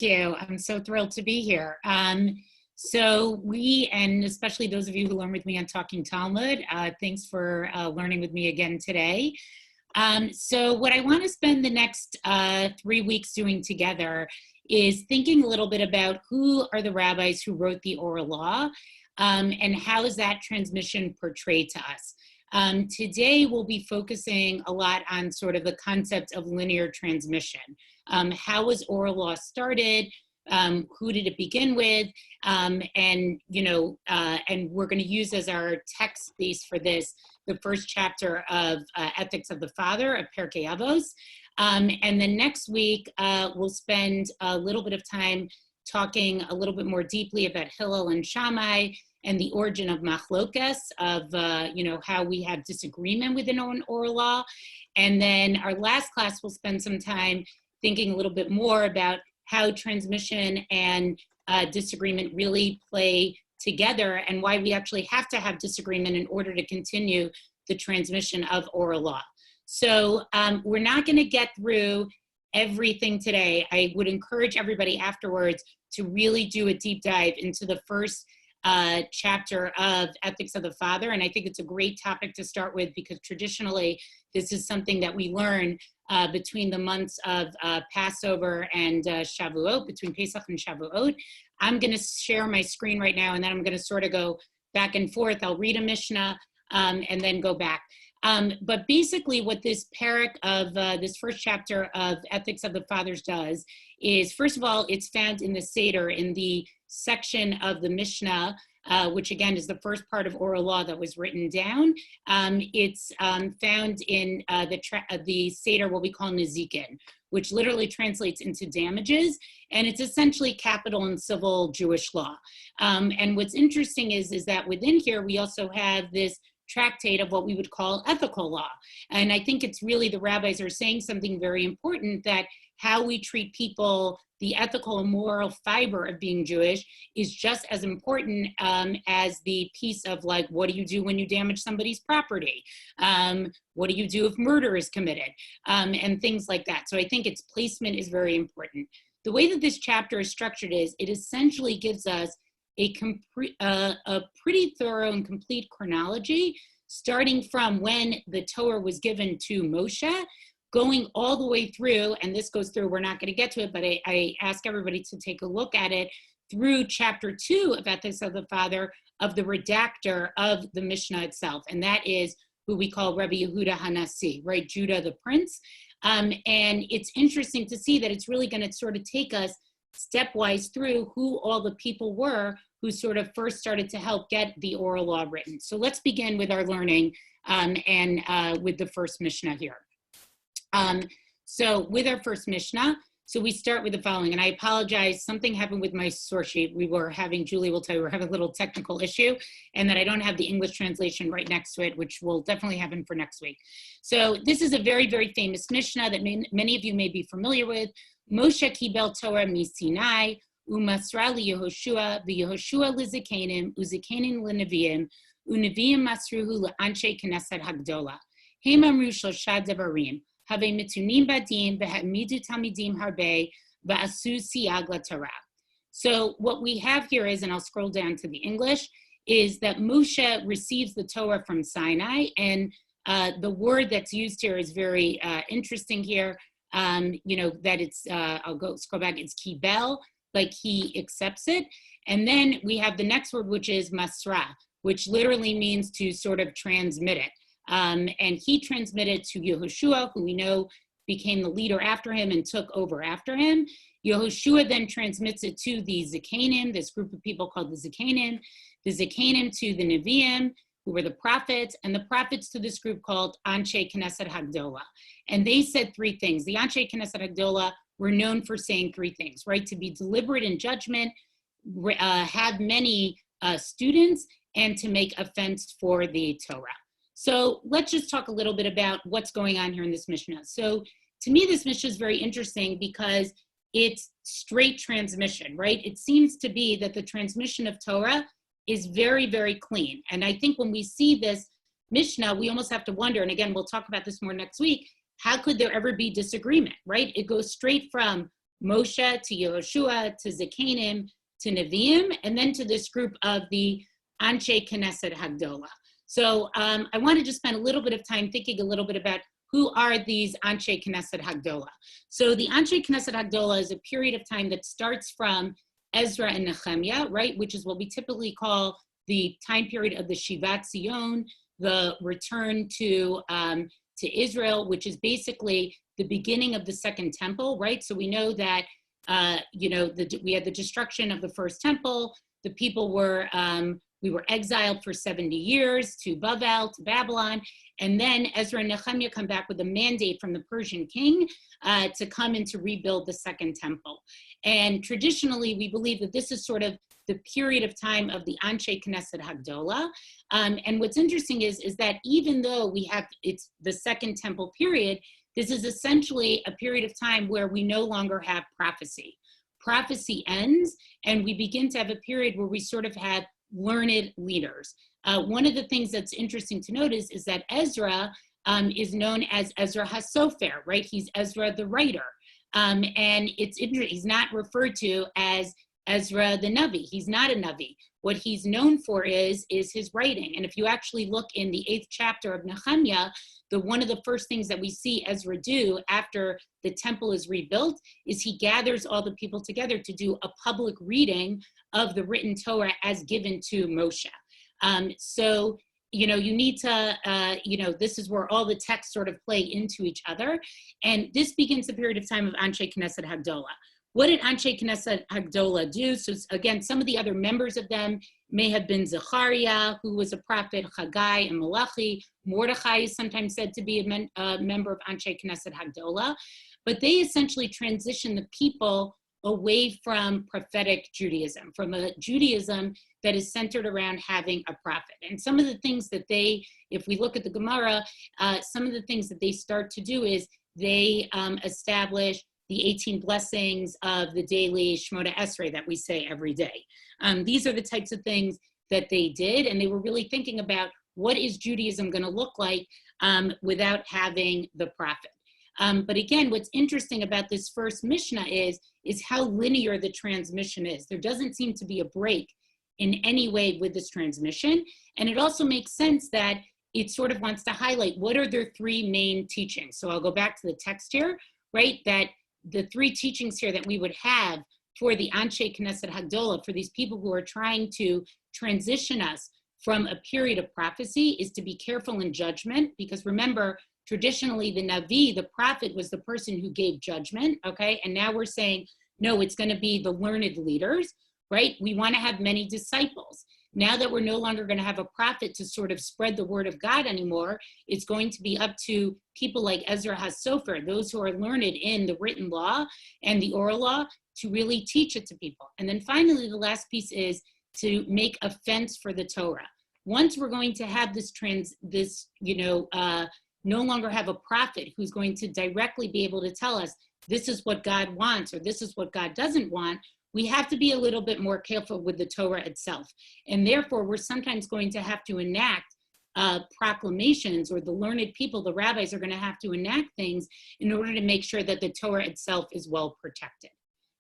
You. I'm so thrilled to be here. So we, and especially those of you who learn with me on Talking Talmud, thanks for learning with me again today. So what I want to spend the next 3 weeks doing together is thinking a little bit about who are the rabbis who wrote the oral law, and how is that transmission portrayed to us. Today we'll be focusing a lot on sort of the concept of linear transmission. How was oral law started? Who did it begin with? And we're going to use as our text base for this the first chapter of Ethics of the Father of Pirkei Avos. And then next week we'll spend a little bit of time talking a little bit more deeply about Hillel and Shammai and the origin of machloket, of how we have disagreement within oral law. And then our last class will spend some time thinking a little bit more about how transmission and disagreement really play together, and why we actually have to have disagreement in order to continue the transmission of oral law. So we're not going to get through everything today. I would encourage everybody afterwards to really do a deep dive into the first chapter of Ethics of the Father. And I think it's a great topic to start with, because traditionally this is something that we learn between the months of Passover and Shavuot, between Pesach and Shavuot. I'm going to share my screen right now, and then I'm going to sort of go back and forth. I'll read a Mishnah and then go back. But basically what this parak of this first chapter of Ethics of the Fathers does is, first of all, it's found in the Seder, in the section of the Mishnah, which again is the first part of oral law that was written down. It's found in the Seder, what we call Nezikin, which literally translates into damages, and it's essentially capital and civil Jewish law. And what's interesting is that within here we also have this tractate of what we would call ethical law. And I think it's really, the rabbis are saying something very important, that how we treat people, the ethical and moral fiber of being Jewish, is just as important as the piece of, like, what do you do when you damage somebody's property? What do you do if murder is committed? And things like that. So I think its placement is very important. The way that this chapter is structured is, it essentially gives us a pretty thorough and complete chronology, starting from when the Torah was given to Moshe, going all the way through, and this goes through, we're not going to get to it, but I ask everybody to take a look at it, through chapter 2 of Ethics of the Father, of the redactor of the Mishnah itself. And that is who we call Rabbi Yehuda Hanasi, right? Judah the Prince. And it's interesting to see that it's really going to sort of take us stepwise through who all the people were who sort of first started to help get the oral law written. So let's begin with our learning and with the first Mishnah here. So with our first Mishnah, so we start with the following, and I apologize, something happened with my source sheet. Julie will tell you, we're having a little technical issue, and that I don't have the English translation right next to it, which will definitely happen for next week. So this is a very, very famous Mishnah that many of you may be familiar with. Moshe kibel Torah mi Sinai, umasra liYehoshua, v'Yehoshua lizikanim, uzikanim leneviim, uneviim masruhu le'anshe knesset hagdola. Hem amru shlosha devarim, have mitunim badim, v'ha'midu tamidim harbe, v'asu siyag laTorah. So what we have here is, and I'll scroll down to the English, is that Moshe receives the Torah from Sinai, and the word that's used here is very interesting here. That it's, scroll back, it's kibel, like he accepts it. And then we have the next word, which is masra, which literally means to sort of transmit it. And he transmitted to Yehoshua, who we know became the leader after him and took over after him. Yehoshua then transmits it to the Zikanim, this group of people called the Zikanim to the Nevi'im, who were the prophets, and the prophets to this group called Anshe Knesset Hagdola. And they said three things. The Anshe Knesset Hagdola were known for saying three things, right? To be deliberate in judgment, have many students, and to make offense for the Torah. So let's just talk a little bit about what's going on here in this Mishnah. So to me, this Mishnah is very interesting because it's straight transmission, right? It seems to be that the transmission of Torah is very, very clean. And I think when we see this Mishnah, we almost have to wonder, and again, we'll talk about this more next week, how could there ever be disagreement, right? It goes straight from Moshe to Yehoshua to Zekanim to Nevi'im, and then to this group of the Anshe Knesset Hagdola. So I want to just spend a little bit of time thinking a little bit about who are these Anshe Knesset Hagdola. So the Anshe Knesset Hagdola is a period of time that starts from Ezra and Nehemiah, right, which is what we typically call the time period of the Shivat Zion, the return to Israel, which is basically the beginning of the Second Temple, right? So we know that, we had the destruction of the First Temple. The people were, we were exiled for 70 years to Bavel, to Babylon. And then Ezra and Nehemiah come back with a mandate from the Persian king to come and to rebuild the Second Temple. And traditionally, we believe that this is sort of the period of time of the Anshe Knesset Hagdola. And what's interesting is that even though it's the Second Temple period, this is essentially a period of time where we no longer have prophecy. Prophecy ends, and we begin to have a period where we sort of have learned leaders. One of the things that's interesting to notice is that Ezra is known as Ezra HaSofer, right? He's Ezra the writer. And it's interesting, he's not referred to as Ezra the Navi. He's not a Navi. What he's known for is his writing. And if you actually look in the 8th chapter of Nehemiah, one of the first things that we see Ezra do after the temple is rebuilt is he gathers all the people together to do a public reading of the written Torah as given to Moshe. So, you need to, this is where all the texts sort of play into each other. And this begins the period of time of Anshe Knesset Hagdola. What did Anshe Knesset Hagdola do? So again, some of the other members of them may have been Zechariah, who was a prophet, Haggai and Malachi. Mordechai is sometimes said to be a member of Anshe Knesset Hagdola. But they essentially transitioned the people away from prophetic Judaism, from a Judaism that is centered around having a prophet. And some of the things that if we look at the Gemara, some of the things that they start to do is they establish the 18 blessings of the daily Shemona Esrei that we say every day. These are the types of things that they did, and they were really thinking about what is Judaism going to look like without having the prophet. But again, what's interesting about this first Mishnah is how linear the transmission is. There doesn't seem to be a break in any way with this transmission. And it also makes sense that it sort of wants to highlight what are their three main teachings. So I'll go back to the text here, right? That the three teachings here that we would have for the Anshe Knesset Hagdola, for these people who are trying to transition us from a period of prophecy, is to be careful in judgment. Because remember, traditionally the Navi, the prophet, was the person who gave judgment, okay? And now we're saying, no, it's going to be the learned leaders, right? We want to have many disciples. Now that we're no longer going to have a prophet to sort of spread the word of God anymore, it's going to be up to people like Ezra HaSofer, those who are learned in the written law and the oral law, to really teach it to people. And then finally, the last piece is to make a fence for the Torah. Once we're going to have no longer have a prophet who's going to directly be able to tell us this is what God wants or this is what God doesn't want, we have to be a little bit more careful with the Torah itself. And therefore, we're sometimes going to have to enact proclamations, or the learned people, the rabbis, are going to have to enact things in order to make sure that the Torah itself is well protected.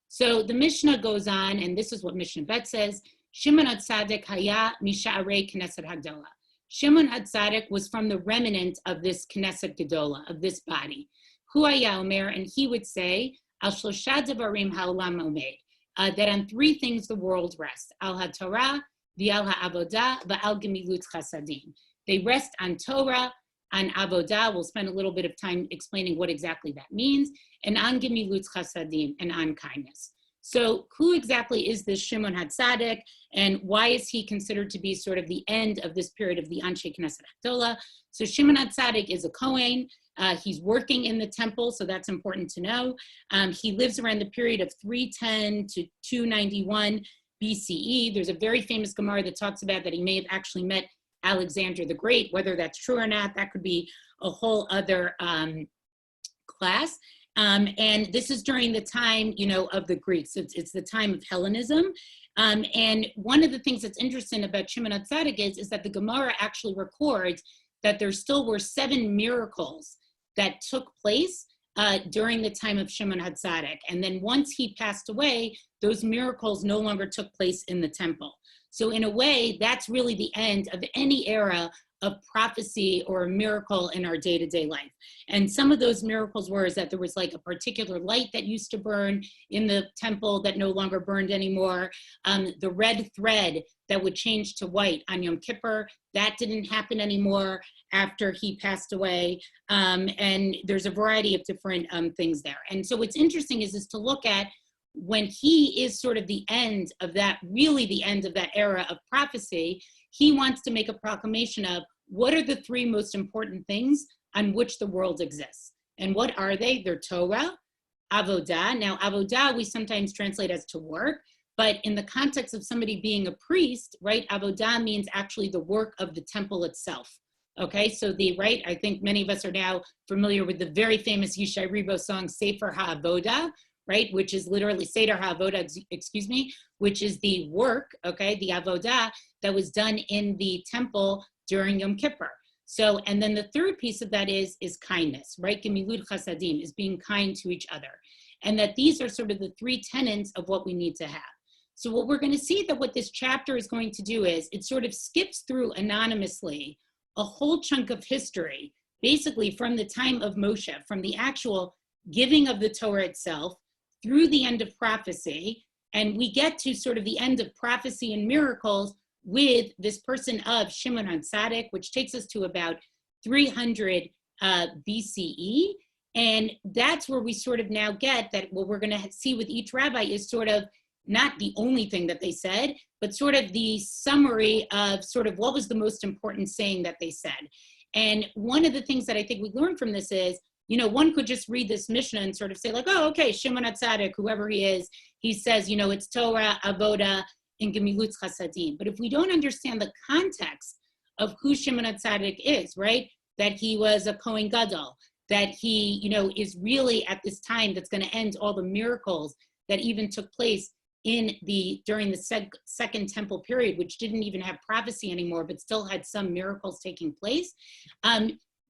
So the Mishnah goes on, and this is what Mishnah Bet says, Shimon Hatzadik haya misha'arei Knesset Hagdola. Shimon Hatzadik was from the remnant of this Knesset Gedola, of this body. Hu haya omer, and he would say, Al shlosha devarim ha'olam omed, that on three things the world rests, Al HaTorah, V'al HaAvodah, V'al Gemilut Chasadim. They rest on Torah, on Avodah, we'll spend a little bit of time explaining what exactly that means, and on Gemilut Chasadim, and on kindness. So who exactly is this Shimon Hatzadik, and why is he considered to be sort of the end of this period of the Anshe Knesset Hagdola? So Shimon Hatzadik is a Kohen. He's working in the temple, so that's important to know. He lives around the period of 310 to 291 BCE. There's a very famous Gemara that talks about that he may have actually met Alexander the Great. Whether that's true or not, that could be a whole other class. And this is during the time, of the Greeks. It's the time of Hellenism. And one of the things that's interesting about Shimon Hatzadik is that the Gemara actually records that there still were 7 miracles that took place during the time of Shimon Hatzadik. And then once he passed away, those miracles no longer took place in the temple. So in a way, that's really the end of any era of prophecy or a miracle in our day-to-day life. And some of those miracles were is that there was like a particular light that used to burn in the temple that no longer burned anymore. The red thread that would change to white on Yom Kippur, that didn't happen anymore after he passed away. And there's a variety of different things there. And so what's interesting is to look at when he is sort of the end of that, really the end of that era of prophecy, he wants to make a proclamation of what are the three most important things on which the world exists. And what are they? They're Torah, Avodah. Now, Avodah we sometimes translate as to work, but in the context of somebody being a priest, right, Avodah means actually the work of the temple itself. Okay, so I think many of us are now familiar with the very famous Yishai Ribo song, Sefer HaAvodah, right, which is literally Seder HaAvodah, which is the work, okay, the Avodah that was done in the temple during Yom Kippur. So, and then the third piece of that is kindness, right? Gemilut chasadim, is being kind to each other. And that these are sort of the three tenets of what we need to have. So what we're going to see that what this chapter is going to do is it sort of skips through anonymously a whole chunk of history, basically from the time of Moshe, from the actual giving of the Torah itself through the end of prophecy. And we get to sort of the end of prophecy and miracles with this person of Shimon Hatzadik, which takes us to about 300 BCE. And that's where we sort of now get that what we're going to see with each rabbi is sort of not the only thing that they said, but sort of the summary of sort of what was the most important saying that they said. And one of the things that I think we learned from this is, one could just read this Mishnah and sort of say like, oh, okay, Shimon Hatzadik, whoever he is, he says, it's Torah, Avodah, and Gemilut Chasadim. But if we don't understand the context of who Shimon Hatzadik is, right, that he was a Kohen Gadol, that he, is really at this time that's going to end all the miracles that even took place during the second temple period, which didn't even have prophecy anymore, but still had some miracles taking place,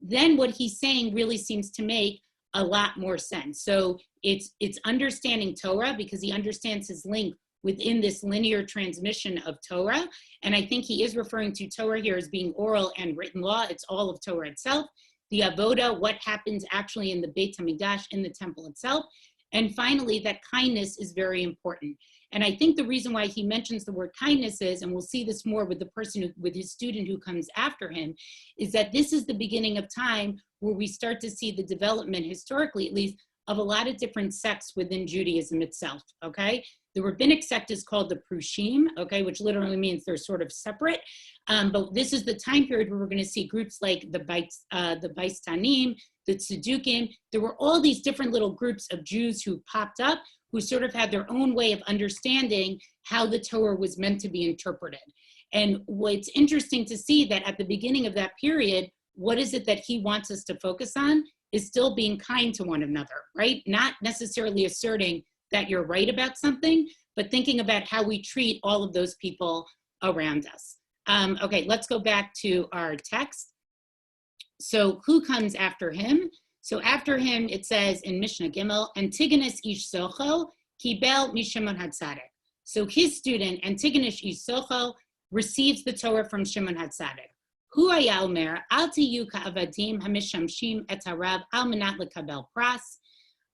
then what he's saying really seems to make a lot more sense. So it's understanding Torah because he understands his link within this linear transmission of Torah. And I think he is referring to Torah here as being oral and written law. It's all of Torah itself. The Avodah, what happens actually in the Beit HaMikdash, in the temple itself. And finally, that kindness is very important. And I think the reason why he mentions the word kindness is, and we'll see this more with the person, with his student who comes after him, is that this is the beginning of time where we start to see the development, historically at least, of a lot of different sects within Judaism itself, okay? The rabbinic sect is called the Prushim, okay, which literally means they're sort of separate. But this is the time period where we're going to see groups like the Beistanim, the Tzedukim. There were all these different little groups of Jews who popped up, who sort of had their own way of understanding how the Torah was meant to be interpreted. And what's interesting to see that at the beginning of that period, what is it that he wants us to focus on is still being kind to one another, right? Not necessarily asserting that you're right about something, but thinking about how we treat all of those people around us. Okay, let's go back to our text. So who comes after him? So after him, it says in Mishnah Gimel, Antigonus of Soko kibel mishimon Hatzadik. So his student, Antigonus of Soko, receives the Torah from Shimon Hatzadik. Hu haya omer, al tiyu ka'avadim hamishamshim et harav al menat lekabel pras,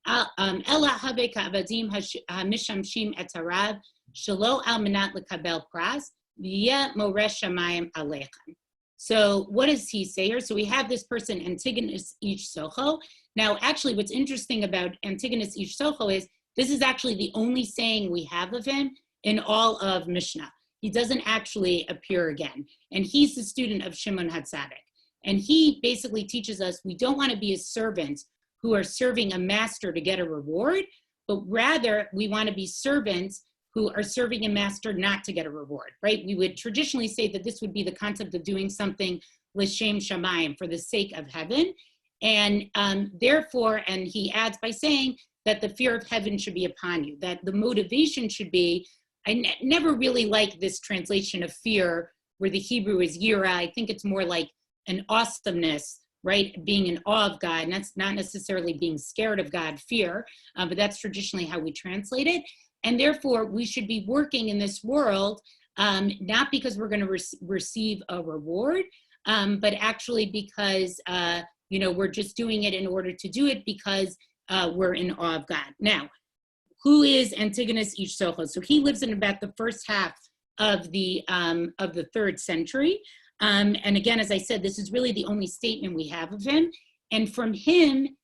ela have ka'avadim hamishamshim et harav, shelo al menat lekabel pras, v'yeh moresh shamayim aleichem. So what does he say here? So we have this person, Antigonus of Soko. Now, actually, what's interesting about Antigonus of Soko is this is actually the only saying we have of him in all of Mishnah. He doesn't actually appear again. And he's the student of Shimon Hatzadik. And he basically teaches us we don't want to be a servant who are serving a master to get a reward, but rather we want to be servants who are serving a master not to get a reward, right? We would traditionally say that this would be the concept of doing something l'shem shamayim, for the sake of heaven. And therefore, and he adds by saying that the fear of heaven should be upon you, that the motivation should be, I never really like this translation of fear where the Hebrew is yira. I think it's more like an awesomeness right? Being in awe of God, and that's not necessarily being scared of God, fear, but that's traditionally how we translate it. And therefore, we should be working in this world, not because we're going to receive a reward, but actually because, we're just doing it in order to do it because we're in awe of God. Now, who is Antigonus of Soko? So he lives in about the first half of the 3rd century. And again, as I said, this is really the only statement we have of him. And from him,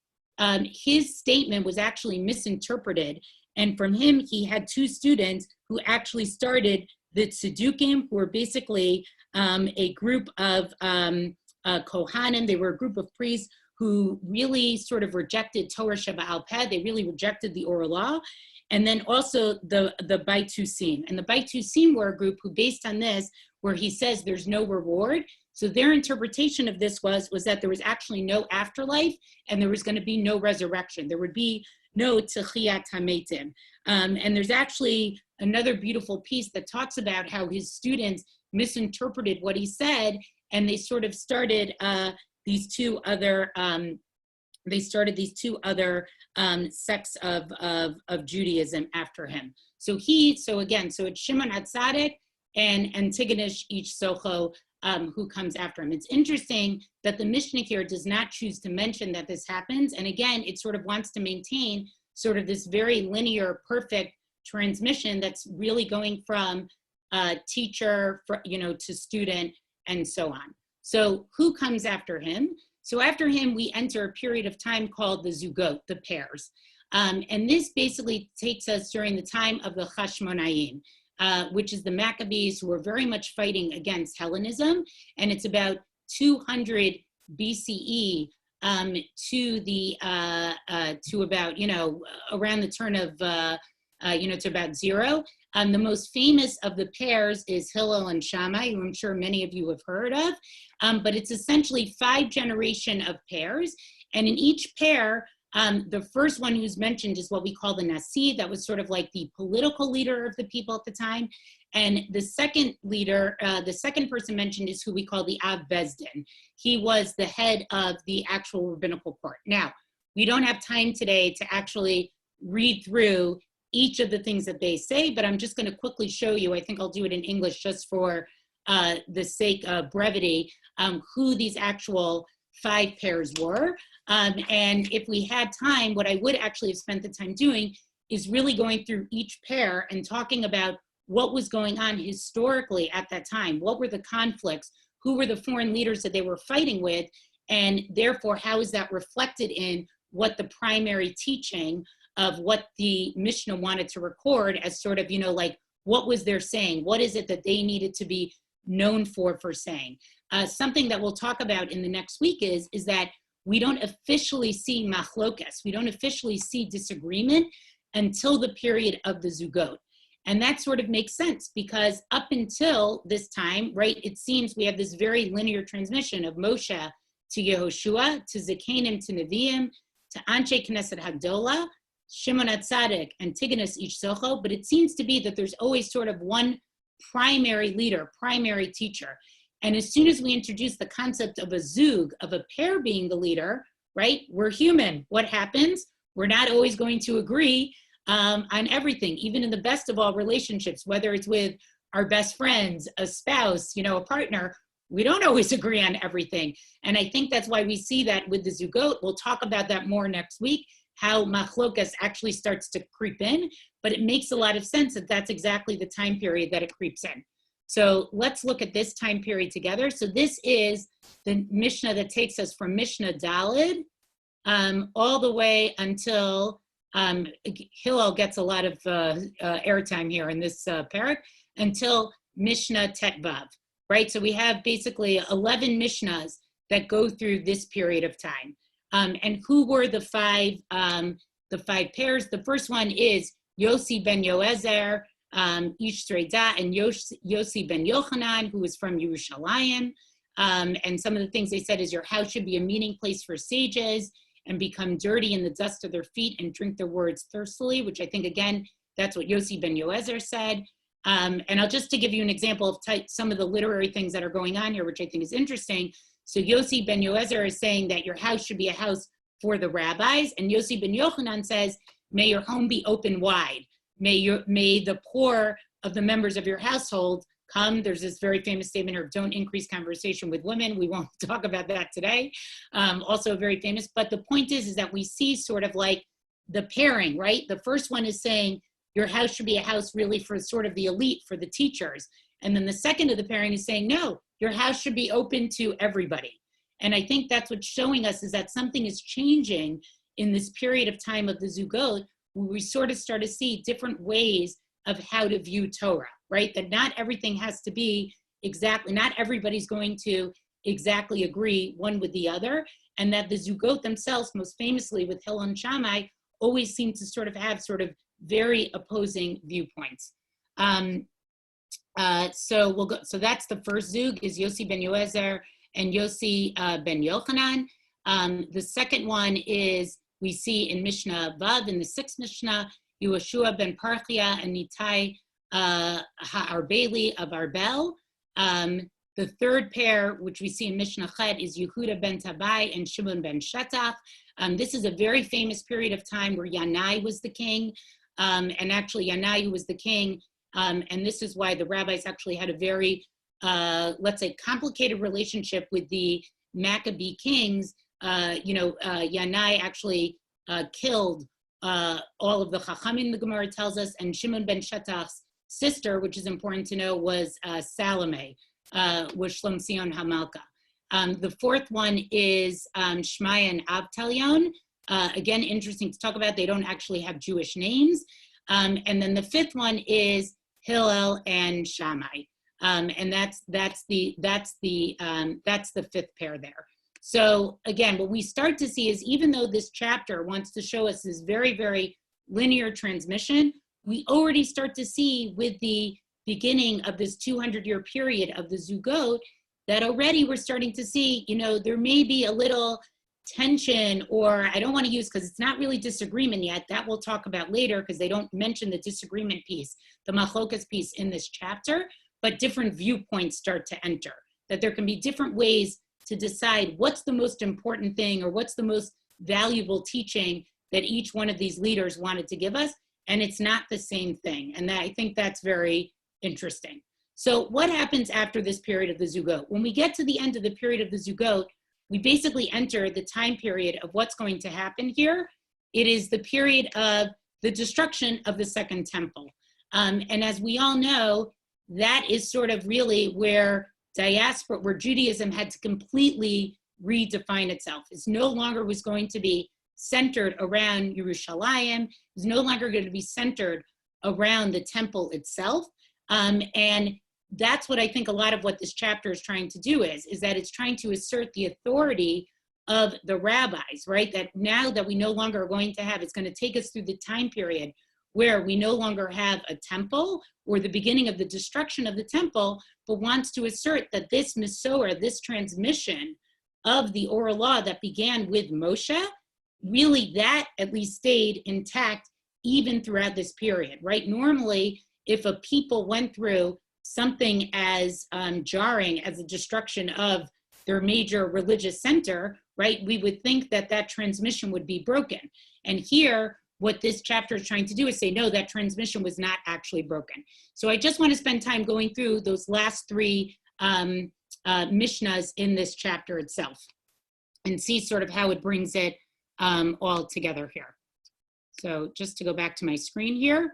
his statement was actually misinterpreted. And from him, he had 2 students who actually started the Tzedukim, who were basically a group of Kohanim. They were a group of priests who really sort of rejected Torah Sheba'al Peh. They really rejected the oral law. And then also the Baitusim. And the Baitusim were a group who, based on this, where he says there's no reward. So their interpretation of this was that there was actually no afterlife and there was going to be no resurrection. There would be no Techiyat HaMetim. And there's actually another beautiful piece that talks about how his students misinterpreted what he said, and they sort of started these two other sects of Judaism after him. So it's Shimon Hatzadik and Antigonus of Soko who comes after him. It's interesting that the Mishnah here does not choose to mention that this happens. And again, it sort of wants to maintain sort of this very linear, perfect transmission that's really going from teacher, to student, and so on. So who comes after him? So after him, we enter a period of time called the Zugot, the pairs. And this basically takes us during the time of the Hashmonaim, which is the Maccabees, who were very much fighting against Hellenism. And it's about 200 BCE to about, around the turn of, to about 0. The most famous of the pairs is Hillel and Shammai, who I'm sure many of you have heard of. But it's essentially 5 generations of pairs. And in each pair, the first one who's mentioned is what we call the Nasi. That was sort of like the political leader of the people at the time. And the second leader, the second person mentioned is who we call the Av Bezdin. He was the head of the actual rabbinical court. Now, we don't have time today to actually read through each of the things that they say, but I'm just going to quickly show you. I think I'll do it in English just for the sake of brevity, who these actual 5 pairs were. And if we had time, what I would actually have spent the time doing is really going through each pair and talking about what was going on historically at that time. What were the conflicts? Who were the foreign leaders that they were fighting with? And therefore, how is that reflected in what the primary teaching of what the Mishnah wanted to record as sort of, like, what was their saying? What is it that they needed to be known for saying? Something that we'll talk about in the next week is that we don't officially see machloket. We don't officially see disagreement until the period of the Zugot. And that sort of makes sense because up until this time, right, it seems we have this very linear transmission of Moshe to Yehoshua, to Zekanim, to Nevi'im, to Anshe Knesset Hagdolah, Shimon Hatzadik, Antigonus of Soko, but it seems to be that there's always sort of one primary leader, primary teacher. And as soon as we introduce the concept of a zug, of a pair being the leader, right, we're human. What happens? We're not always going to agree on everything, even in the best of all relationships, whether it's with our best friends, a spouse, a partner. We don't always agree on everything. And I think that's why we see that with the Zugot. We'll talk about that more next week, how machlokas actually starts to creep in, but it makes a lot of sense that that's exactly the time period that it creeps in. So let's look at this time period together. So this is the Mishnah that takes us from Mishnah Daled all the way until Hillel gets a lot of airtime here in this parak, until Mishnah Tetvav, right? So we have basically 11 Mishnahs that go through this period of time. And who were the 5 pairs? The first one is Yossi ben Yoezer, Ish Streda, and Yossi ben Yochanan, who is from Yerushalayim. And some of the things they said is your house should be a meeting place for sages and become dirty in the dust of their feet and drink their words thirstily, which I think, again, that's what Yossi ben Yoezer said. And I'll just to give you an example of some of the literary things that are going on here, which I think is interesting. So Yossi ben Yoezer is saying that your house should be a house for the rabbis, and Yossi ben Yochanan says, may your home be open wide. May the poor of the members of your household come. There's this very famous statement here, don't increase conversation with women. We won't talk about that today. Also very famous, but the point is that we see sort of like the pairing, right? The first one is saying your house should be a house really for sort of the elite, for the teachers. And then the second of the pairing is saying, no, your house should be open to everybody. And I think that's what's showing us is that something is changing in this period of time of the Zugot, where we sort of start to see different ways of how to view Torah, right? That not everything has to be exactly, not everybody's going to exactly agree one with the other, and that the Zugot themselves, most famously with Hillel and Shammai, always seem to sort of have sort of very opposing viewpoints. So we'll go. So that's the first Zug is Yossi ben Yoezer and Yossi ben Yochanan. The second one is we see in Mishnah Vav in the 6th Mishnah, Yehoshua ben Parchia and Nitai Ha'arbeli of Arbel. The third pair, which we see in Mishnah Chet, is Yehuda ben Tabai and Shimon ben Shetach. This is a very famous period of time where Yanai was the king, and actually Yanai, who was the king, and this is why the rabbis actually had a very, let's say, complicated relationship with the Maccabee kings. Yanai actually killed all of the Chachamim, the Gemara tells us, and Shimon ben Shetach's sister, which is important to know, was Salome, was Shlomzion HaMalka. The fourth one is Shmaya and Avtalion. Again, interesting to talk about. They don't actually have Jewish names. And then the fifth one is Hillel and Shammai, and that's the fifth pair there. So again, what we start to see is even though this chapter wants to show us this very, very linear transmission, we already start to see with the beginning of this 200-year period of the Zugot that already we're starting to see, there may be a little tension, or I don't want to use, because it's not really disagreement yet, that we'll talk about later because they don't mention the disagreement piece, the machloket piece in this chapter, but different viewpoints start to enter, that there can be different ways to decide what's the most important thing or what's the most valuable teaching that each one of these leaders wanted to give us, and it's not the same thing. And I think that's very interesting. So what happens after this period of the Zugot? When we get to the end of the period of the Zugot, we basically enter the time period of what's going to happen here. It is the period of the destruction of the Second Temple. And as we all know, that is sort of really where Judaism had to completely redefine itself. It no longer was going to be centered around Yerushalayim. It was no longer going to be centered around the temple itself. And that's what I think a lot of what this chapter is trying to do is that it's trying to assert the authority of the rabbis, right? That now that we no longer are going to have, it's going to take us through the time period where we no longer have a temple or the beginning of the destruction of the temple, but wants to assert that this Mesorah, this transmission of the oral law that began with Moshe, really that at least stayed intact even throughout this period, right? Normally, if a people went through something as jarring as the destruction of their major religious center, right, we would think that that transmission would be broken. And here, what this chapter is trying to do is say, no, that transmission was not actually broken. So I just want to spend time going through those last three Mishnahs in this chapter itself and see sort of how it brings it all together here. So just to go back to my screen here.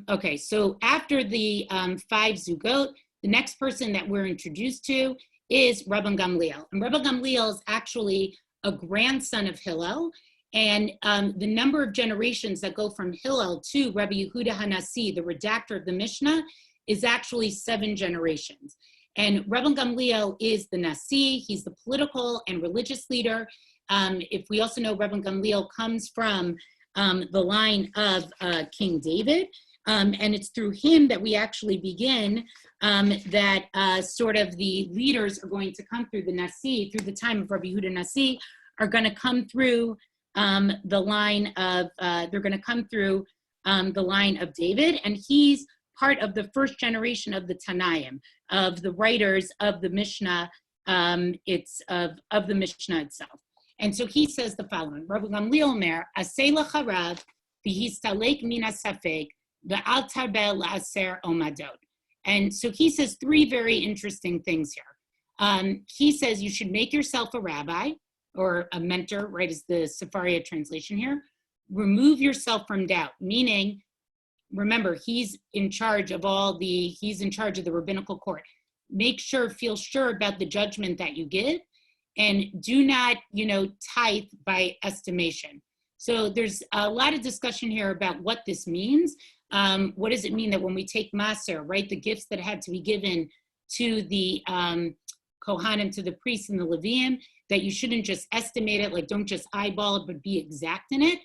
Okay, so after the 5 Zugot, the next person that we're introduced to is Rabban Gamliel. And Rabban Gamliel is actually a grandson of Hillel. And the number of generations that go from Hillel to Rabbi Yehuda HaNasi, the redactor of the Mishnah, is actually 7 generations. And Rabban Gamliel is the Nasi. He's the political and religious leader. If we also know Rabban Gamliel comes from the line of King David. And it's through him that we actually begin that sort of the leaders are going to come through the Nasi, through the time of Rabbi Yehuda Nasi, are going to come through the line of, they're going to come through the line of David. And he's part of the first generation of the Tanaim, of the writers of the Mishnah It's of the Mishnah itself. And so he says the following, Rabban Gamliel Omer, Aseh l'charav, v'histalek min hasafek, v'al tarbeh la'aser omadot. And so he says three very interesting things here. He says you should make yourself a rabbi or a mentor, right, is the Sefaria translation here. Remove yourself from doubt, meaning, remember, he's in charge of the rabbinical court. Make sure, feel sure about the judgment that you give, and do not, tithe by estimation. So there's a lot of discussion here about what this means. What does it mean that when we take Maser, right, the gifts that had to be given to the Kohanim, to the priests and the Leviim, that you shouldn't just estimate it, like don't just eyeball it, but be exact in it.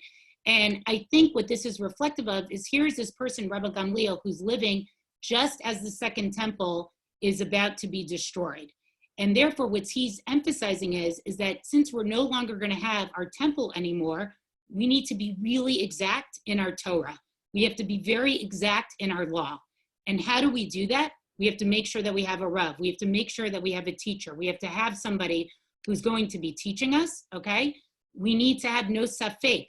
And I think what this is reflective of is here's this person, Rabban Gamliel, who's living just as the second temple is about to be destroyed. And therefore, what he's emphasizing is that since we're no longer going to have our temple anymore, we need to be really exact in our Torah. We have to be very exact in our law. And how do we do that? We have to make sure that we have a Rav. We have to make sure that we have a teacher. We have to have somebody who's going to be teaching us, okay? We need to have no safek.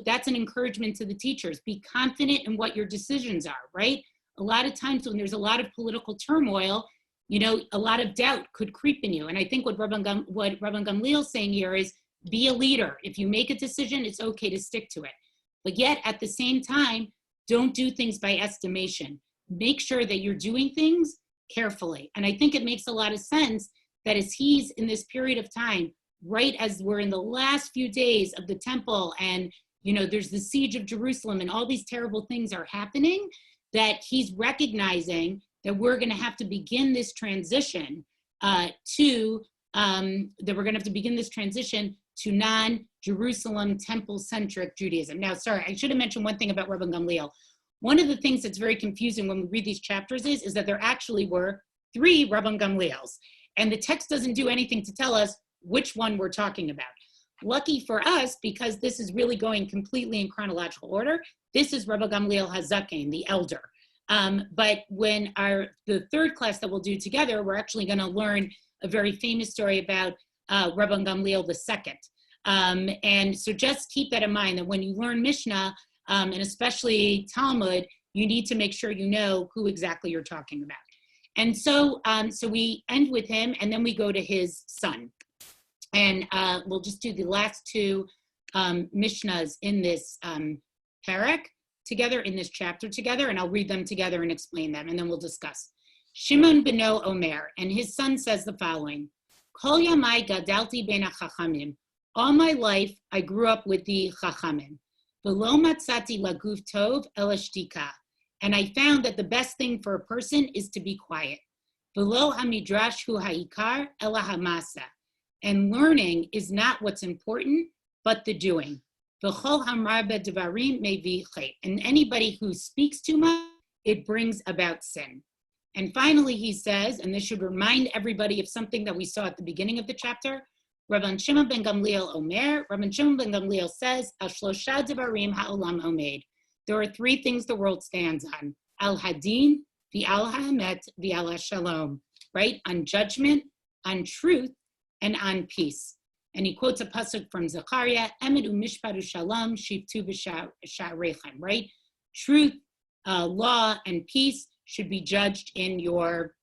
That's an encouragement to the teachers. Be confident in what your decisions are, right? A lot of times when there's a lot of political turmoil, a lot of doubt could creep in you. And I think what Rabban Gamliel is saying here is be a leader. If you make a decision, it's okay to stick to it. But yet at the same time, don't do things by estimation. Make sure that you're doing things carefully. And I think it makes a lot of sense that as he's in this period of time, right as we're in the last few days of the temple and, there's the siege of Jerusalem and all these terrible things are happening, that he's recognizing that we're going to have to begin this transition to non-Jerusalem temple-centric Judaism. Now, sorry, I should have mentioned one thing about Rabban Gamliel. One of the things that's very confusing when we read these chapters is that there actually were 3 Rabban Gamliels, and the text doesn't do anything to tell us which one we're talking about. Lucky for us, because this is really going completely in chronological order, this is Rabban Gamliel HaZaken, the elder. But when the third class that we'll do together, we're actually going to learn a very famous story about Rabban Gamliel II. And so just keep that in mind, that when you learn Mishnah, and especially Talmud, you need to make sure you know who exactly you're talking about. And so we end with him, and then we go to his son. And we'll just do the last 2 Mishnahs in this parak together, in this chapter together, and I'll read them together and explain them, and then we'll discuss. Shimon beno Omer, and his son says the following, Kol yamai gadalti ben hachachamim. All my life, I grew up with the chachamim. V'lo matzati laguf tov el shtika. And I found that the best thing for a person is to be quiet. V'lo hamidrash hu ha'ikar ela hamasa. And learning is not what's important, but the doing. V'chol hamraba devarim mevi chet. And anybody who speaks too much, it brings about sin. And finally, he says, and this should remind everybody of something that we saw at the beginning of the chapter, Rabban Shimon ben Gamliel Omer, Rabban Shimon ben Gamliel says, Al shlosha devarim ha'olam omed. There are 3 things the world stands on. Al hadin, v'al ha'emet, v'al ha'shalom. Right? On judgment, on truth, and on peace. And he quotes a pasuk from Zechariah, Emet u'mishpat u'shalom, shivtu b'sha'arechem. Right? Truth, law, and peace should be judged in your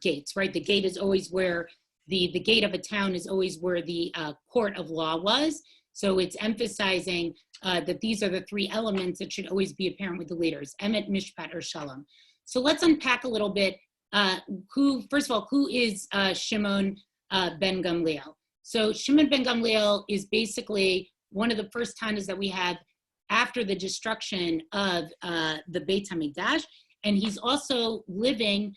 gates. Right? The gate is always where the gate of a town is always where the court of law was. So it's emphasizing that these are the 3 elements that should always be apparent with the leaders, Emet, Mishpat, or Shalom. So let's unpack a little bit who is Shimon ben Gamliel? So Shimon ben Gamliel is basically one of the first Tanas that we have after the destruction of the Beit HaMikdash, and he's also living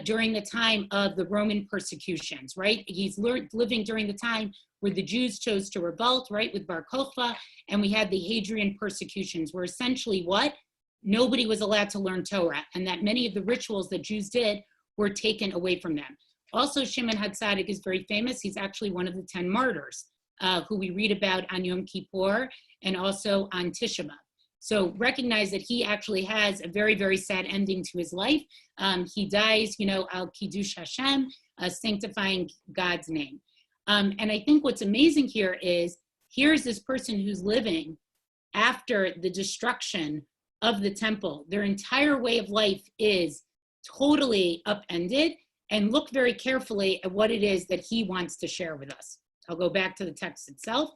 during the time of the Roman persecutions, right? He's living during the time where the Jews chose to revolt, right, with Bar Kokhba, and we had the Hadrian persecutions, where essentially what? Nobody was allowed to learn Torah, and that many of the rituals that Jews did were taken away from them. Also, Shimon Hatzadik is very famous. He's actually one of the 10 martyrs who we read about on Yom Kippur and also on Tisha B'Av. So recognize that he actually has a very, very sad ending to his life. He dies, al Kiddush Hashem, sanctifying God's name. And I think what's amazing here is, here's this person who's living after the destruction of the temple. Their entire way of life is totally upended, and look very carefully at what it is that he wants to share with us. I'll go back to the text itself,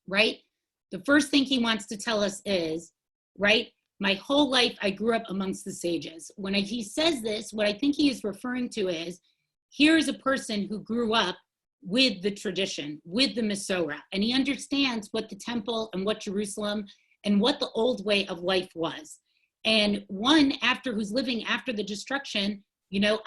right? The first thing he wants to tell us is, right, my whole life I grew up amongst the sages. When he says this, what I think he is referring to is, here's a person who grew up with the tradition, with the Masorah, and he understands what the temple and what Jerusalem and what the old way of life was. And one who's living after the destruction,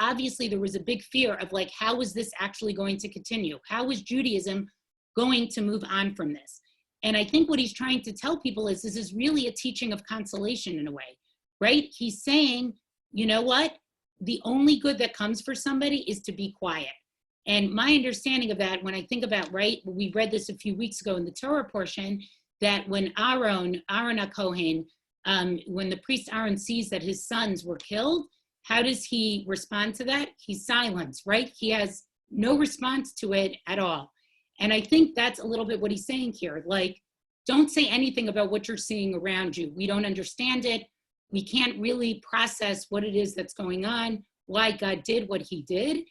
obviously there was a big fear of like, how is this actually going to continue? How is Judaism going to move on from this? And I think what he's trying to tell people is this is really a teaching of consolation in a way, right? He's saying, you know what? The only good that comes for somebody is to be quiet. And my understanding of that, when I think about, right, we read this a few weeks ago in the Torah portion, that when Aaron HaKohen, when the priest Aaron sees that his sons were killed, how does he respond to that? He's silenced, right? He has no response to it at all. And I think that's a little bit what he's saying here. Like, don't say anything about what you're seeing around you. We don't understand it. We can't really process what it is that's going on, why God did what he did.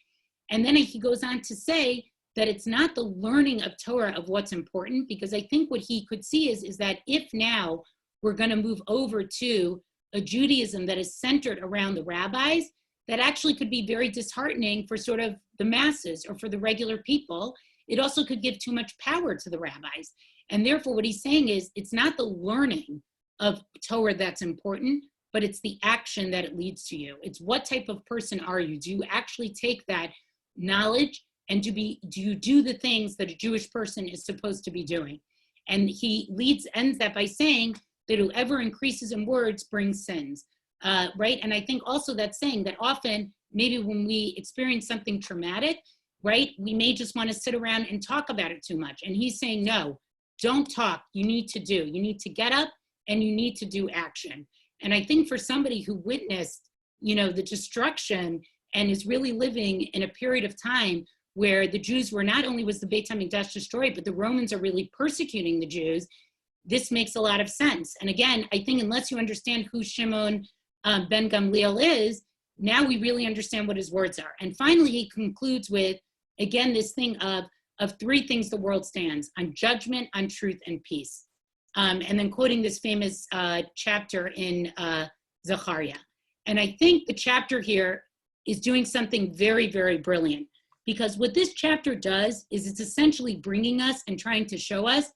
And then he goes on to say that it's not the learning of Torah of what's important, because I think what he could see is that if now we're going to move over to a Judaism that is centered around the rabbis, that actually could be very disheartening for sort of the masses or for the regular people. It also could give too much power to the rabbis. And therefore what he's saying is, it's not the learning of Torah that's important, but it's the action that it leads to you. It's what type of person are you? Do you actually take that knowledge and do you do the things that a Jewish person is supposed to be doing? And he ends that by saying that whoever increases in words brings sins, right? And I think also that's saying that often, maybe when we experience something traumatic, right, we may just want to sit around and talk about it too much. And he's saying, no, don't talk. You need to do. You need to get up and you need to do action. And I think for somebody who witnessed, the destruction and is really living in a period of time where the Jews were, not only was the Beit HaMikdash destroyed, but the Romans are really persecuting the Jews, this makes a lot of sense. And again, I think unless you understand who Shimon ben Gamliel is, now we really understand what his words are. And finally, he concludes with, again, this thing of three things the world stands: on judgment, on truth, and peace. And then quoting this famous chapter in Zechariah. And I think the chapter here is doing something very, very brilliant, because what this chapter does is it's essentially bringing us and trying to show us,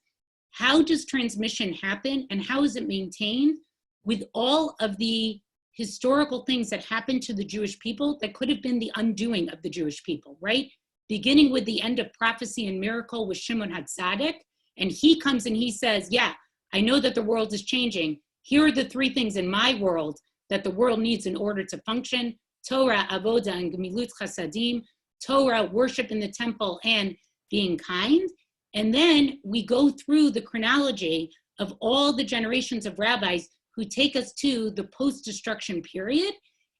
how does transmission happen and how is it maintained with all of the historical things that happened to the Jewish people that could have been the undoing of the Jewish people, right? Beginning with the end of prophecy and miracle with Shimon Hatzadik. And he comes and he says, yeah, I know that the world is changing. Here are the three things in my world that the world needs in order to function: Torah, Avoda, and Gemilut Chasadim. Torah, worship in the temple, and being kind. And then we go through the chronology of all the generations of rabbis who take us to the post-destruction period.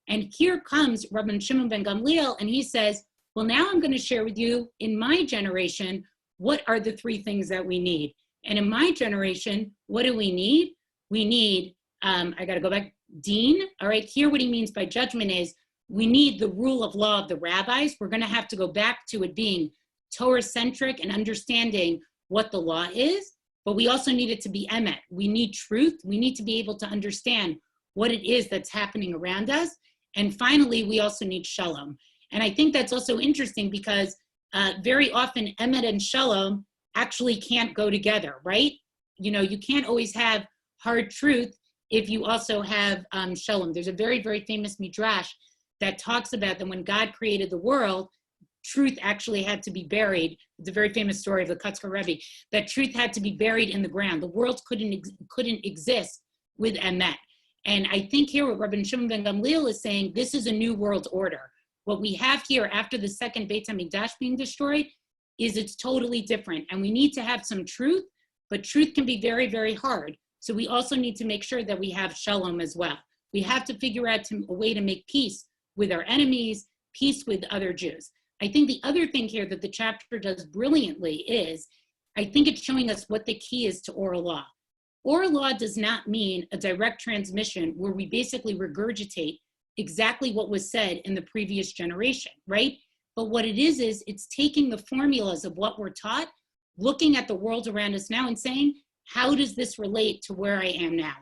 And here comes Rabban Shimon ben Gamliel, and he says, well, now I'm going to share with you, in my generation, what are the three things that we need? And in my generation, what do we need? We need, I got to go back, Deen. All right, here what he means by judgment is, we need the rule of law of the rabbis. We're going to have to go back to it being Torah-centric and understanding what the law is, but we also need it to be emet. We need truth. We need to be able to understand what it is that's happening around us. And finally, we also need shalom. And I think that's also interesting because very often emet and shalom actually can't go together, right? You can't always have hard truth if you also have shalom. There's a very, very famous midrash that talks about that when God created the world, truth actually had to be buried. It's a very famous story of the Kutzker Rebbe, that truth had to be buried in the ground. The world couldn't exist with emet. And I think here what Rabban Shimon ben Gamliel is saying, this is a new world order. What we have here after the second Beit HaMikdash being destroyed is it's totally different. And we need to have some truth, but truth can be very, very hard. So we also need to make sure that we have shalom as well. We have to figure out a way to make peace with our enemies, peace with other Jews. I think the other thing here that the chapter does brilliantly is, I think it's showing us what the key is to oral law. Oral law does not mean a direct transmission where we basically regurgitate exactly what was said in the previous generation, right? But what it is it's taking the formulas of what we're taught, looking at the world around us now and saying, how does this relate to where I am now?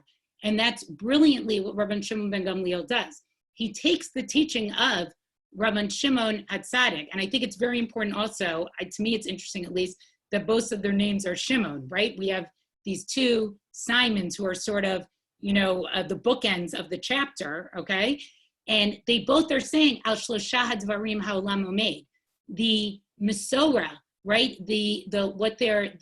And that's brilliantly what Rabban Shimon ben Gamliel does. He takes the teaching of Rabban Shimon Hatzadik, and I think it's very important also, to me it's interesting at least, that both of their names are Shimon, right? We have these two Simons who are sort of, the bookends of the chapter, okay? And they both are saying, Al Shlosha Hadvarim Ha'olam Omed. The Mesorah, right? What they're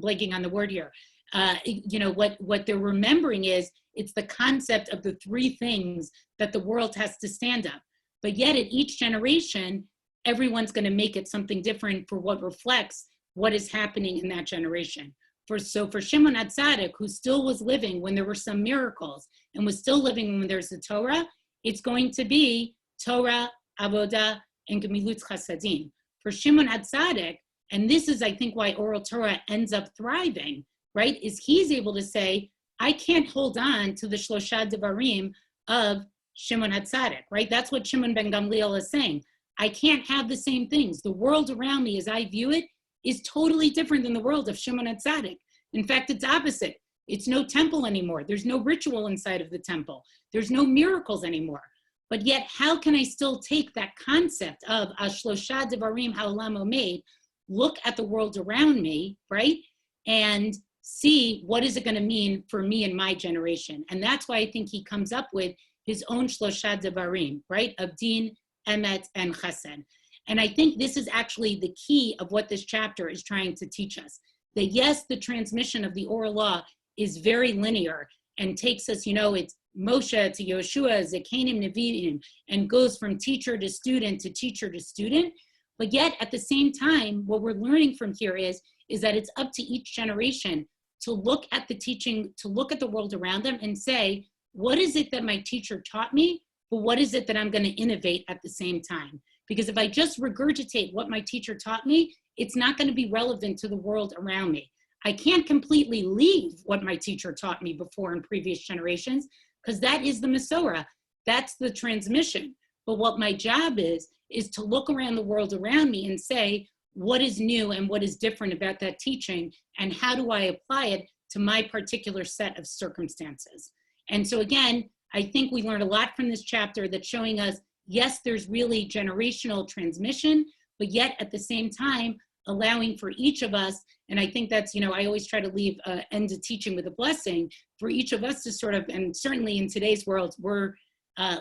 blanking on the word here. What they're remembering is, it's the concept of the three things that the world has to stand up. But yet at each generation, everyone's going to make it something different for what reflects what is happening in that generation. For Shimon Hatzadik, who still was living when there were some miracles and was still living when there's the Torah, it's going to be Torah, Avodah, and Gemilut Chasadim. For Shimon Hatzadik, and this is, I think, why oral Torah ends up thriving, right, is he's able to say, I can't hold on to the Shlosha Devarim of Shimon Hatzadik, right? That's what Shimon ben Gamliel is saying. I can't have the same things. The world around me, as I view it, is totally different than the world of Shimon Hatzadik. In fact, it's opposite. It's no temple anymore. There's no ritual inside of the temple. There's no miracles anymore. But yet, how can I still take that concept of Ashlosha Devarim Ha'olam Omed, look at the world around me, right? And see what is it going to mean for me and my generation. And that's why I think he comes up with his own Shlosha Devarim, right? Of Din, Emet, and Chesed. And I think this is actually the key of what this chapter is trying to teach us. That yes, the transmission of the oral law is very linear and takes us, it's Moshe to Yoshua, Zekanim, Nevi'im, and goes from teacher to student to teacher to student. But yet at the same time, what we're learning from here is that it's up to each generation to look at the teaching, to look at the world around them and say, what is it that my teacher taught me, but what is it that I'm going to innovate at the same time? Because if I just regurgitate what my teacher taught me, it's not going to be relevant to the world around me. I can't completely leave what my teacher taught me before in previous generations, because that is the Mesorah. That's the transmission. But what my job is to look around the world around me and say, what is new and what is different about that teaching, and how do I apply it to my particular set of circumstances? And so again, I think we learned a lot from this chapter that's showing us, yes, there's really generational transmission, but yet at the same time, allowing for each of us, and I think that's, I always try to leave end of teaching with a blessing, for each of us to sort of, and certainly in today's world, we're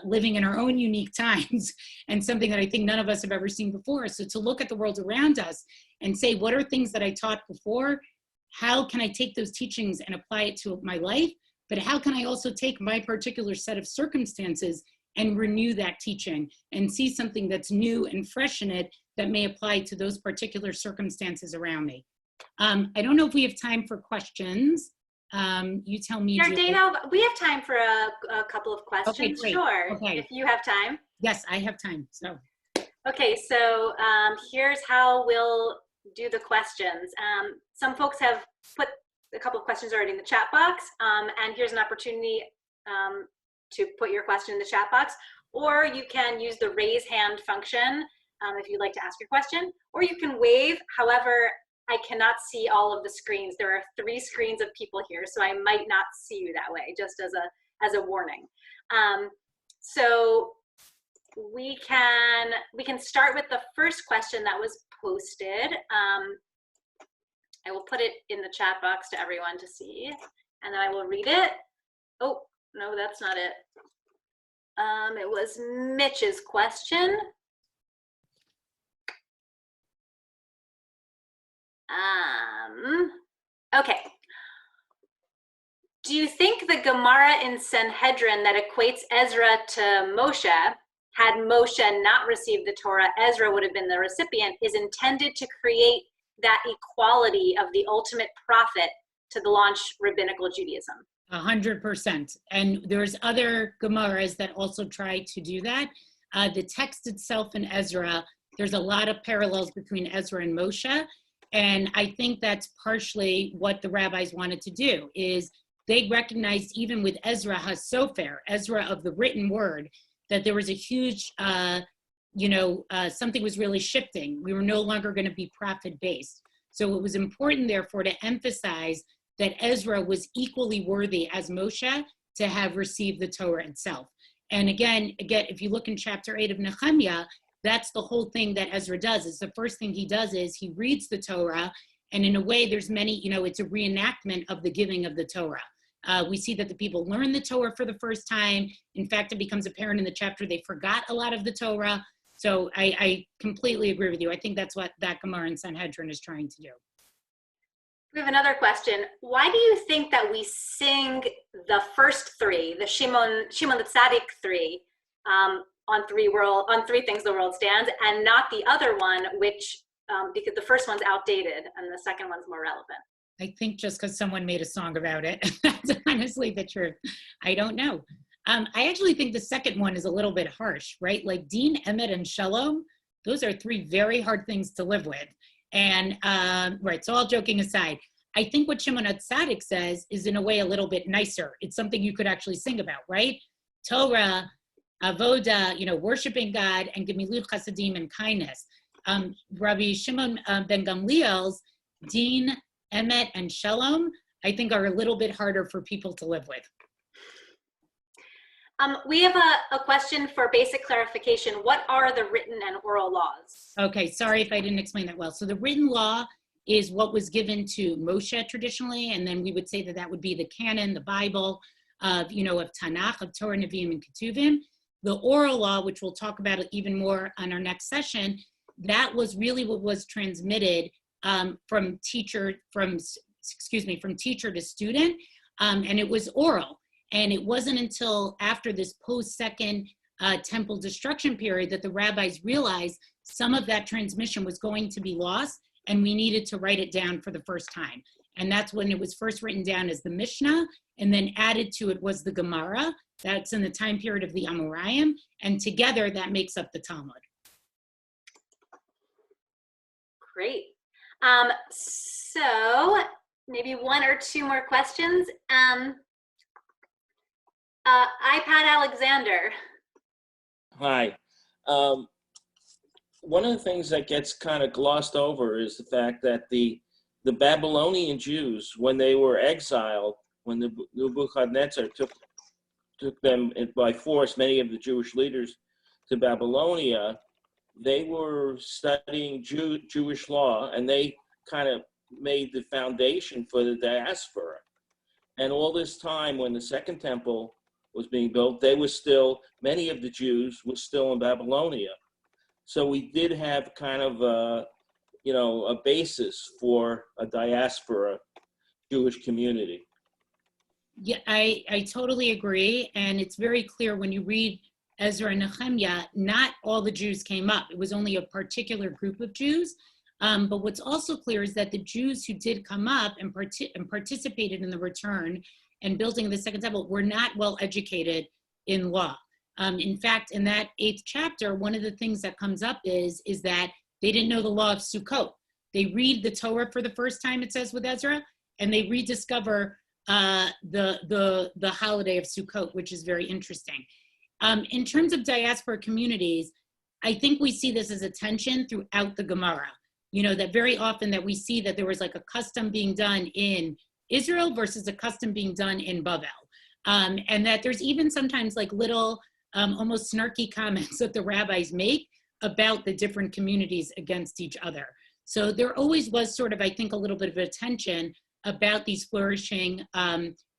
living in our own unique times, and something that I think none of us have ever seen before. So to look at the world around us and say, what are things that I taught before? How can I take those teachings and apply it to my life? But how can I also take my particular set of circumstances and renew that teaching and see something that's new and fresh in it that may apply to those particular circumstances around me? I don't know if we have time for questions. You tell me. Yardaena, we have time for a couple of questions. Okay, great. Sure, okay. If you have time. Yes, I have time. So. Okay, so here's how we'll do the questions. Some folks have put a couple of questions already in the chat box, and here's an opportunity to put your question in the chat box, or you can use the raise hand function if you'd like to ask your question, or you can wave. However, I cannot see all of the screens. There are 3 screens of people here, so I might not see you that way, just as a warning. So we can start with the first question that was posted. I will put it in the chat box to everyone to see, and then I will read it. Oh, no, that's not it. It was Mitch's question. Okay. Do you think the Gemara in Sanhedrin that equates Ezra to Moshe, had Moshe not received the Torah, Ezra would have been the recipient, is intended to create that equality of the ultimate prophet to launch rabbinical Judaism. 100%. And there's other Gemaras that also try to do that. The text itself in Ezra, there's a lot of parallels between Ezra and Moshe. And I think that's partially what the rabbis wanted to do, is they recognized even with Ezra HaSofer, Ezra of the written word, that there was a huge, something was really shifting. We were no longer going to be prophet-based. So it was important, therefore, to emphasize that Ezra was equally worthy as Moshe to have received the Torah itself. And again, if you look in chapter 8 of Nehemiah, that's the whole thing that Ezra does. Is the first thing he does is he reads the Torah, and in a way there's many, it's a reenactment of the giving of the Torah. We see that the people learn the Torah for the first time. In fact, it becomes apparent in the chapter they forgot a lot of the Torah. So I completely agree with you. I think that's what that Gemara in Sanhedrin is trying to do. We have another question. Why do you think that we sing the first three, the Shimon Hatzadik three, on three things the world stands, and not the other one, which because the first one's outdated and the second one's more relevant? I think just because someone made a song about it. That's honestly the truth. I don't know. I actually think the second one is a little bit harsh, right? Like Din, Emet, and Shalom, those are three very hard things to live with. And right, so all joking aside, I think what Shimon Hatzadik says is in a way a little bit nicer. It's something you could actually sing about, right? Torah, Avoda, worshiping God, and Gemilut Chasadim and kindness. Rabbi Shimon ben Gamliel's Din, Emet, and Shalom, I think are a little bit harder for people to live with. We have a question for basic clarification. What are the written and oral laws? Okay, sorry if I didn't explain that well. So the written law is what was given to Moshe traditionally, and then we would say that would be the canon, the Bible, of Tanakh, of Torah, Nevi'im, and Ketuvim. The oral law, which we'll talk about even more on our next session, that was really what was transmitted from teacher to student, and it was oral. And it wasn't until after this post-second temple destruction period that the rabbis realized some of that transmission was going to be lost, and we needed to write it down for the first time. And that's when it was first written down as the Mishnah, and then added to it was the Gemara. That's in the time period of the Amoraim, and together that makes up the Talmud. Great. So maybe one or two more questions. iPad Alexander. Hi. One of the things that gets kind of glossed over is the fact that the Babylonian Jews, when they were exiled, when the Nebuchadnezzar took them by force, many of the Jewish leaders, to Babylonia, they were studying Jewish law, and they kind of made the foundation for the diaspora. And all this time, when the Second Temple was being built, many of the Jews were still in Babylonia. So we did have kind of a basis for a diaspora Jewish community. Yeah, I totally agree. And it's very clear when you read Ezra and Nehemiah, not all the Jews came up. It was only a particular group of Jews. But what's also clear is that the Jews who did come up and participated in the return and building the Second Temple were not well educated in law. In fact, in that 8th chapter, one of the things that comes up is that they didn't know the law of Sukkot. They read the Torah for the first time, it says with Ezra, and they rediscover the holiday of Sukkot, which is very interesting. In terms of diaspora communities, I think we see this as a tension throughout the Gemara. That very often that we see that there was like a custom being done in Israel versus a custom being done in Babel. And that there's even sometimes like little almost snarky comments that the rabbis make about the different communities against each other. So there always was sort of, I think, a little bit of a tension about these flourishing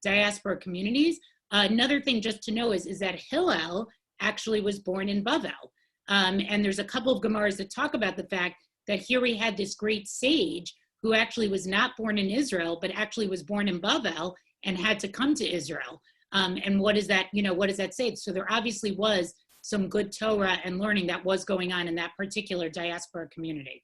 diaspora communities. Another thing just to know is that Hillel actually was born in Babel. And there's a couple of Gemaras that talk about the fact that here we had this great sage who actually was not born in Israel, but actually was born in Babel and had to come to Israel. And what does that say? So there obviously was some good Torah and learning that was going on in that particular diaspora community.